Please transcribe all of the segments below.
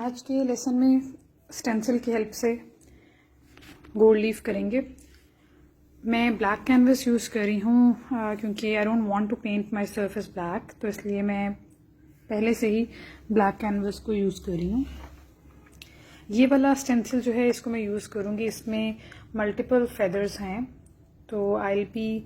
आज के लेसन में स्टेंसिल की हेल्प से गोल्ड लीफ करेंगे। मैं ब्लैक कैनवस यूज़ कर रही हूँ क्योंकि I don't want to paint my surface black, तो इसलिए मैं पहले से ही ब्लैक कैनवस को यूज़ कर रही हूँ। ये वाला स्टेंसिल जो है इसको मैं यूज़ करूँगी, इसमें मल्टीपल फेदर्स हैं, तो I will be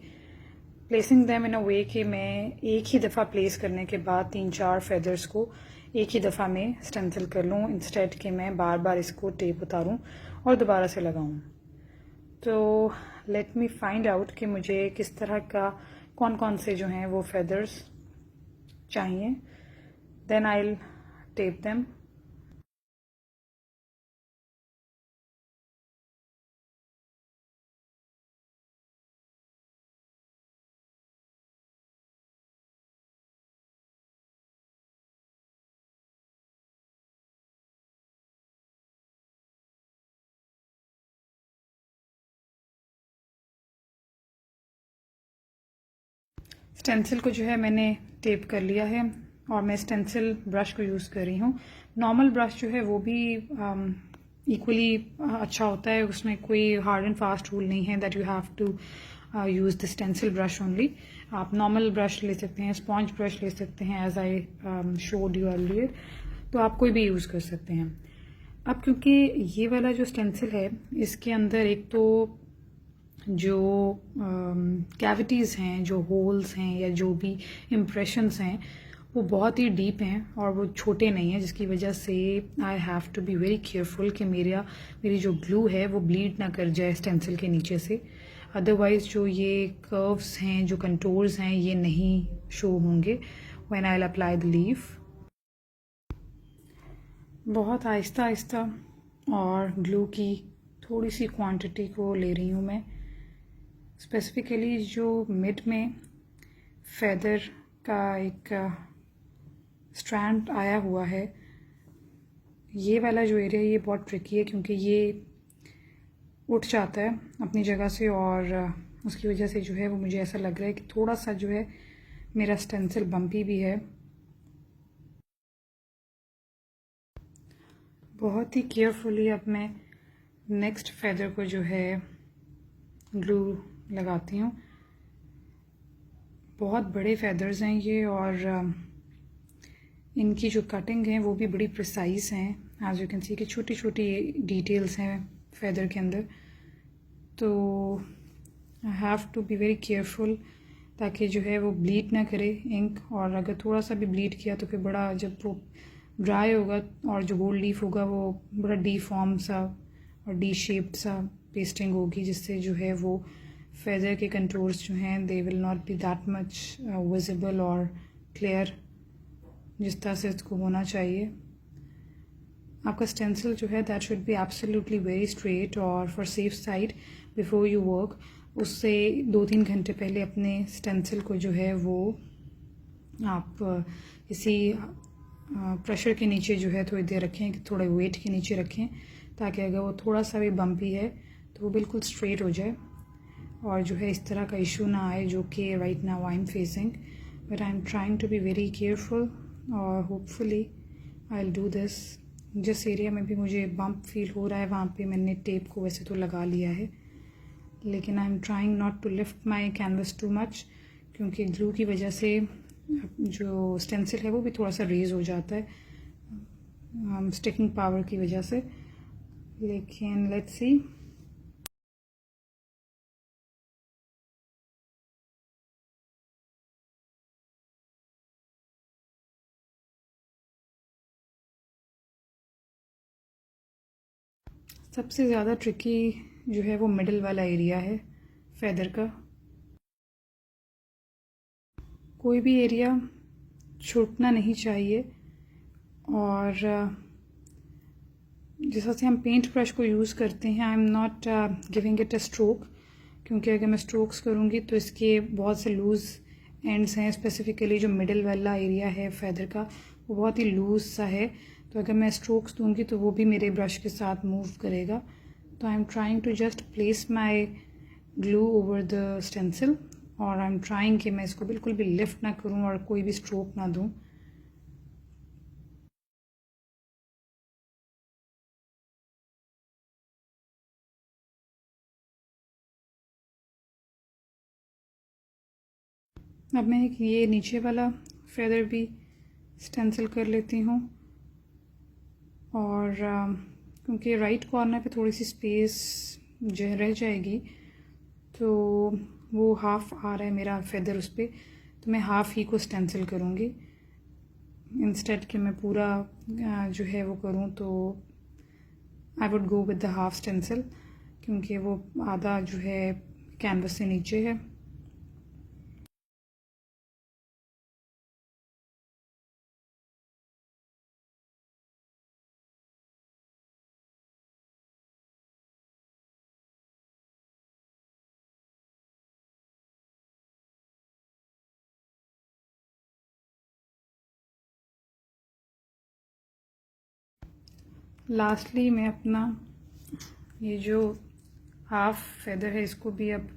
placing them in a way कि मैं एक ही दफ़ा प्लेस करने के बाद 3-4 फेदर्स को एक ही दफ़ा में स्टेंसिल कर लूँ, इंस्टेड कि मैं बार बार इसको टेप उतारूँ और दोबारा से लगाऊँ। तो लेट मी फाइंड आउट कि मुझे किस तरह का कौन कौन से जो हैं वो फेदर्स चाहिए, then I will tape them. Stencil को जो है मैंने टेप कर लिया है और मैं स्टेंसिल ब्रश को यूज़ कर रही हूँ। नॉर्मल ब्रश जो है वो भी इक्वली अच्छा होता है, उसमें कोई हार्ड एंड फास्ट रूल नहीं है that you have to use the stencil brush only. आप नॉर्मल ब्रश ले सकते हैं, स्पॉन्ज ब्रश ले सकते हैं, as I showed you earlier, तो आप कोई भी यूज़ कर सकते हैं। अब क्योंकि ये वाला जो स्टेंसिल है इसके अंदर एक तो जो कैविटीज़ हैं, जो होल्स हैं या जो भी इम्प्रेशंस हैं वो बहुत ही डीप हैं और वो छोटे नहीं हैं, जिसकी वजह से I have to be very careful कि मेरी जो ग्लू है वो ब्लीड ना कर जाए स्टेंसिल के नीचे से। अदरवाइज़ जो ये कर्व्स हैं, जो कंटोर्स हैं, ये नहीं शो होंगे when I will apply the leaf. बहुत आहिस्ता आहिस्ता और ग्लू की थोड़ी सी क्वांटिटी को ले रही हूँ मैं। स्पेसिफिकली जो मिड में फेदर का एक स्ट्रैंड आया हुआ है, ये वाला जो एरिया ये बहुत ट्रिकी है क्योंकि ये उठ जाता है अपनी जगह से और उसकी वजह से जो है वो मुझे ऐसा लग रहा है कि थोड़ा सा जो है मेरा स्टेंसिल बम्पी भी है। बहुत ही केयरफुली अब मैं नेक्स्ट फेदर को जो है ग्लू लगाती हूँ। बहुत बड़े फेदर्स हैं ये और इनकी जो कटिंग है वो भी बड़ी प्रिसाइज हैं। एज यू कैन सी कि छोटी छोटी डिटेल्स हैं फेदर के अंदर, तो I have to be very careful ताकि जो है वो ब्लीड ना करे इंक, और अगर थोड़ा सा भी ब्लीड किया तो फिर बड़ा, जब वो ड्राई होगा और जो गोल्ड लीफ होगा वो बड़ा डी फॉर्म सा और डी शेप्ड सा पेस्टिंग होगी, जिससे जो है वो फेदर के कंटूर्स जो हैं they will not be that much visible और क्लियर जिस तरह से इसको होना चाहिए। आपका स्टेंसिल जो है that should be absolutely very straight, और for safe side before you work उससे 2-3 घंटे पहले अपने स्टेंसिल को जो है वो आप किसी प्रेशर के नीचे जो है थोड़ी देर रखें, थोड़े वेट के नीचे रखें, ताकि अगर वो थोड़ा सा भी बम्पी है तो वो बिल्कुल स्ट्रेट हो जाए और जो है इस तरह का इशू ना आए जो कि right now I am facing. But I am trying to be very careful और hopefully I will do this. जिस एरिया में भी मुझे बम्प फील हो रहा है वहाँ पे मैंने टेप को वैसे तो लगा लिया है, लेकिन I am trying not to lift my canvas too much क्योंकि ग्लू की वजह से जो स्टेंसिल है वो भी थोड़ा सा रेज हो जाता है स्टिकिंग पावर की वजह से। लेकिन लेट्स सी। सबसे ज़्यादा ट्रिकी जो है वो मिडिल वाला एरिया है फेदर का। कोई भी एरिया छूटना नहीं चाहिए, और जैसा से हम पेंट ब्रश को यूज़ करते हैं I am not giving it a stroke, क्योंकि अगर मैं स्ट्रोक्स करूँगी तो इसके बहुत से लूज़ एंड्स हैं। स्पेसिफिकली जो मिडिल वाला एरिया है फेदर का वो बहुत ही लूज़ सा है, तो अगर मैं स्ट्रोक्स दूंगी तो वो भी मेरे ब्रश के साथ मूव करेगा। तो I am trying to just place my glue over the stencil, और आई एम ट्राइंग कि मैं इसको बिल्कुल भी लिफ्ट ना करूँ और कोई भी स्ट्रोक ना दूँ। अब मैं एक ये नीचे वाला फेदर भी स्टेंसिल कर लेती हूँ, और क्योंकि राइट कॉर्नर पे थोड़ी सी स्पेस जो है रह जाएगी, तो वो हाफ आ रहा है मेरा फेदर उस पर, तो मैं हाफ ही को स्टेंसिल करूँगी इंस्टेड कि मैं पूरा जो है वो करूँ। तो I would go with the half stencil, क्योंकि वो आधा जो है कैनवस से नीचे है। लास्टली मैं अपना ये जो हाफ फेदर है इसको भी अब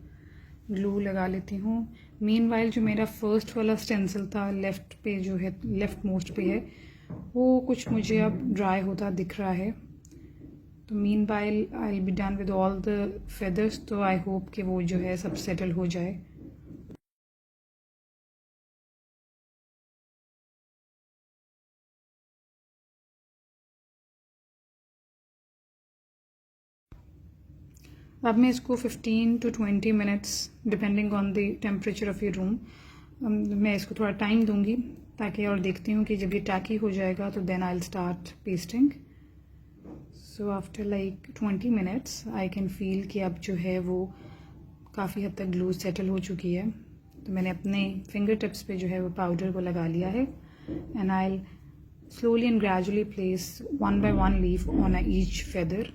ग्लू लगा लेती हूँ। मीनवाइल जो मेरा फर्स्ट वाला स्टेंसिल था लेफ़्ट पे जो है, लेफ़्ट मोस्ट पे है, वो कुछ मुझे अब ड्राई होता दिख रहा है। तो meanwhile I will be done with all the feathers, तो आई होप कि वो जो है सब सेटल हो जाए। अब मैं इसको 15 to 20 minutes depending on the temperature of your room, मैं इसको थोड़ा टाइम दूंगी ताकि, और देखती हूँ कि जब ये टैकी हो जाएगा तो then I will start pasting. So after like 20 minutes I can feel कि अब जो है वो काफ़ी हद तक ग्लू सेटल हो चुकी है। तो मैंने अपने फिंगर टिप्स पे जो है वो पाउडर को लगा लिया है, and I will slowly and gradually place one by one leaf on each feather.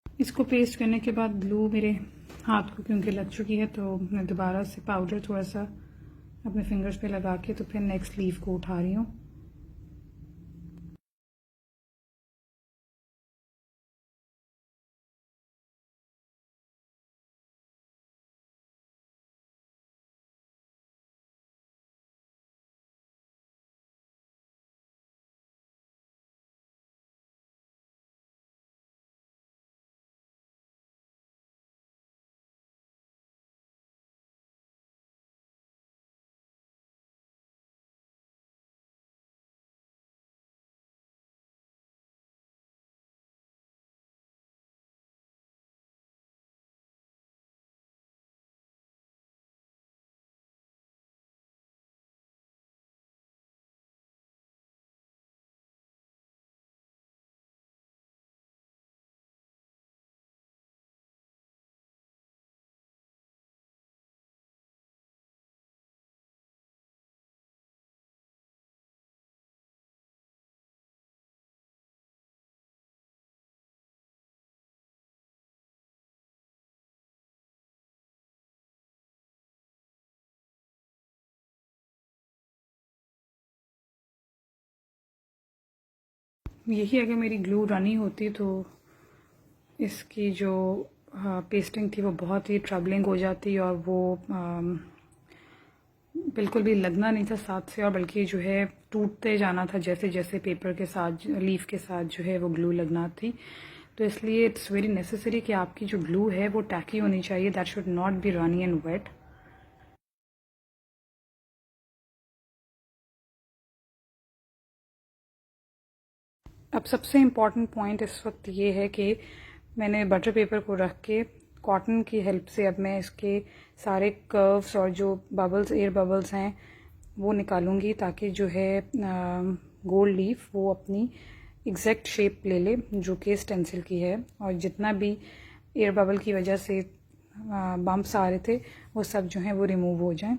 इसको पेस्ट करने के बाद ग्लू मेरे हाथ को क्योंकि लग चुकी है, तो मैं दोबारा से पाउडर थोड़ा सा अपने फिंगर्स पे लगा के तो फिर नेक्स्ट लीफ को उठा रही हूँ। यही अगर मेरी ग्लू रनी होती तो इसकी जो पेस्टिंग थी वो बहुत ही ट्रबलिंग हो जाती, और वो बिल्कुल भी लगना नहीं था साथ से, और बल्कि जो है टूटते जाना था जैसे जैसे पेपर के साथ, लीफ के साथ जो है वो ग्लू लगना थी। तो इसलिए इट्स वेरी नेसेसरी कि आपकी जो ग्लू है वो टैकी होनी चाहिए, that should not be runny and wet. अब सबसे इम्पॉर्टेंट पॉइंट इस वक्त ये है कि मैंने बटर पेपर को रख के कॉटन की हेल्प से अब मैं इसके सारे कर्व्स और जो बबल्स, एयर बबल्स हैं, वो निकालूंगी, ताकि जो है गोल्ड लीफ वो अपनी एग्जैक्ट शेप ले ले जो कि स्टेंसिल की है, और जितना भी एयर बबल की वजह से बम्प्स आ रहे थे वो सब जो हैं वो रिमूव हो जाएं।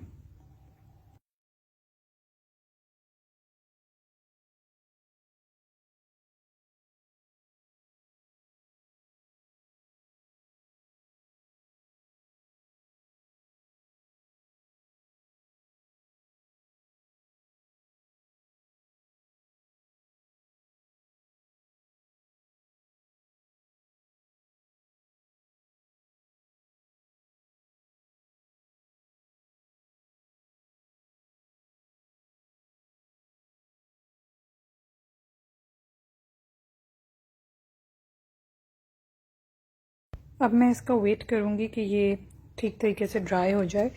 अब मैं इसका वेट करूँगी कि ये ठीक तरीके से ड्राई हो जाए,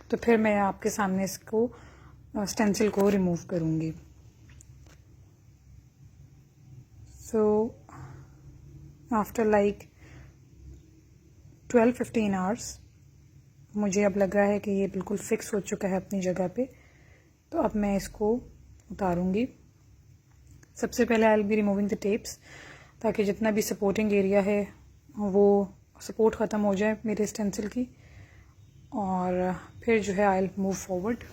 तो फिर मैं आपके सामने इसको स्टेंसिल को रिमूव करूँगी। सो आफ्टर लाइक 12-15 आवर्स मुझे अब लग रहा है कि ये बिल्कुल फिक्स हो चुका है अपनी जगह पे। तो अब मैं इसको उतारूँगी। सबसे पहले आई will B removing the tapes, ताकि जितना भी सपोर्टिंग एरिया है वो सपोर्ट ख़त्म हो जाए मेरे स्टेंसिल की, और फिर जो है आई विल मूव फॉरवर्ड।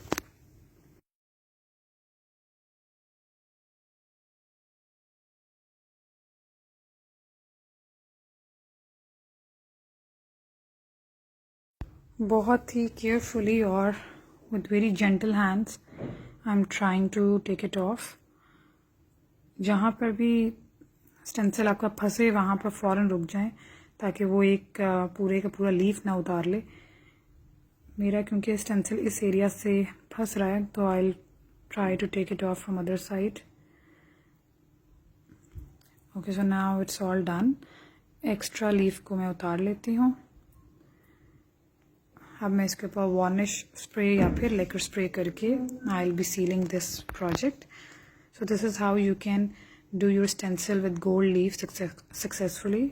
बहुत ही केयरफुली और with very gentle hands I am trying to take it off. जहाँ पर भी स्टेंसिल आपका फंसे वहाँ पर फ़ौरन रुक जाएं, ताकि वो एक पूरे का पूरा लीफ ना उतार ले। मेरा क्योंकि स्टेंसिल इस एरिया से फंस रहा है, तो I will try to take it off from other side. Okay, so now it's all done. Extra leaf को मैं उतार लेती हूँ। अब मैं इसके ऊपर वार्निश स्प्रे या फिर लेकर स्प्रे करके आई will B ceiling this project. So this is how you can do your stencil with gold leaf successfully.